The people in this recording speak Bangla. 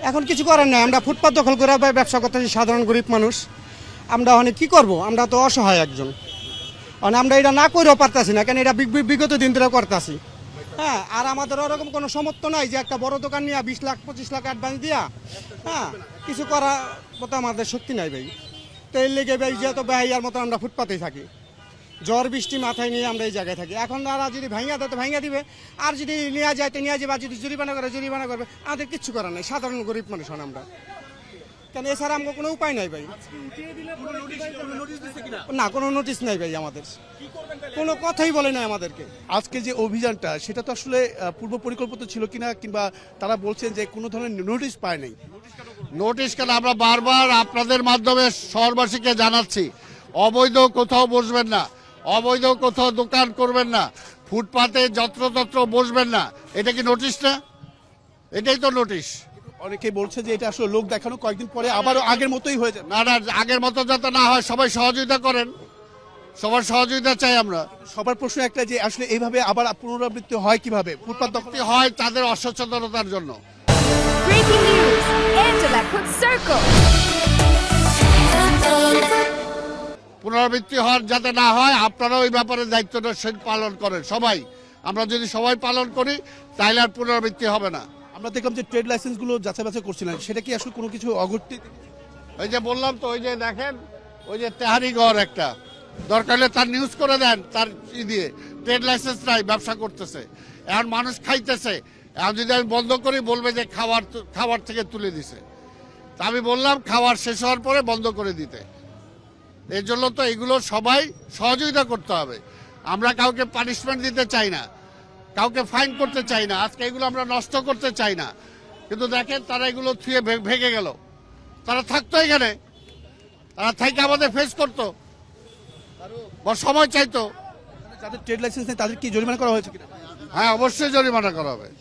এখন কিছু করার নাই, আমরা ফুটপাত দখল করে ব্যবসা করতেছি, সাধারণ গরিব মানুষ। আমরা মানে কি করব, আমরা তো অসহায় একজন, মানে আমরা এটা না করেও পারতাছি না, কেন এটা বিগত দিন ধরে করতেছি। হ্যাঁ, আর আমাদের ওরকম কোনো সমর্থ নাই যে একটা বড় দোকান নিয়ে 20 লাখ 25 লাখ অ্যাডভান্স দিয়া হ্যাঁ কিছু করা মতো আমাদের শক্তি নাই ভাই। তো এর লেগে ভাই যেহেতু ভাইয়ার মতো আমরা ফুটপাতেই থাকি, ঝড় বৃষ্টি মাথায় নিয়ে আমরা এই জায়গায় থাকি। এখন তারা যদি ভাঙিয়া দেয় তো ভাঙিয়া দিবে, আর যদি নেওয়া যায় তো নেওয়া যাবে, আর যদি জরিমানা করে জরিমানা করবে। আমাদের কিচ্ছু করার নাই, সাধারণ গরিব মানুষ হন আমরা, কেন এছাড়া আমাকে কোনো উপায় নাই ভাই। না, কোনো নোটিশ নাই ভাই, আমাদের কোনো কথাই বলে নাই আমাদেরকে। আজকে যে অভিযানটা সেটা তো আসলে পূর্ব পরিকল্পিত ছিল কিনা, কিংবা তারা বলছেন যে কোনো ধরনের নোটিশ পায় নাই। নোটিশ কেন, আমরা বারবার আপনাদের মাধ্যমে শহরবাসীকে জানাচ্ছি, অবৈধ কোথাও বসবেন না, অবৈধ কোথাও দোকান করবেন না, ফুটপাতে যত্রতত্র বসবেন না। এটা কি নোটিশ না? এটাই তো নোটিশ। অনেকেই বলছে যে এটা আসলে লোক দেখানো, কয়েকদিন পরে আবারও আগের মতোই হয়ে যাবে। না না, আগের মতো যাতে না হয়, সবাই সহযোগিতা করেন, সবার সহযোগিতা চাই আমরা। সবার প্রশ্ন একটা যে আসলে এইভাবে আবার পুনরাবৃত্তি হয় কিভাবে? ফুটপাত দখল কি হয় তাদের অসচেতনতার জন্য। Breaking news, Angela Cook Circle. পুনরাবৃত্তি হওয়ার যাতে না হয়, আপনারা ওই ব্যাপারে দায়িত্বটা পালন করেন সবাই। আমরা যদি সবাই পালন করি তাহলে আর পুনরাবৃত্তি হবে না। আমরা দেখলাম যে ট্রেড লাইসেন্স গুলো যাচাই বাছাই করছিলেন, সেটা কি আসলে কোনো কিছু অগত্যি? ওই যে বললাম তো, ওই যে দেখেন, ওই যে তেহারিগড় একটা, দরকার হলে তার নিউজ করে দেন, তার দিয়ে ট্রেড লাইসেন্স নাই, ব্যবসা করতেছে, এখন মানুষ খাইতেছে। এখন যদি আমি বন্ধ করি বলবে যে খাবার থেকে তুলে দিছে। তা আমি বললাম খাবার শেষ হওয়ার পরে বন্ধ করে দিতে। এর জন্য তো এগুলো সবাই সহযোগিতা করতে হবে। আমরা কাউকে পানিশমেন্ট দিতে চাই না, কাউকে ফাইন করতে চাই না, আজকে এগুলো আমরা নষ্ট করতে চাই না। কিন্তু দেখেন তারা এগুলো থুয়ে ভেঙে গেল, তারা থাকতো এখানে, তারা থেকে আমাদের ফেস করতো বা সময় চাইতো। যাদের ট্রেড লাইসেন্স নেই তাদের কি জরিমানা করা হয়েছে কিনা? হ্যাঁ, অবশ্যই জরিমানা করা হবে।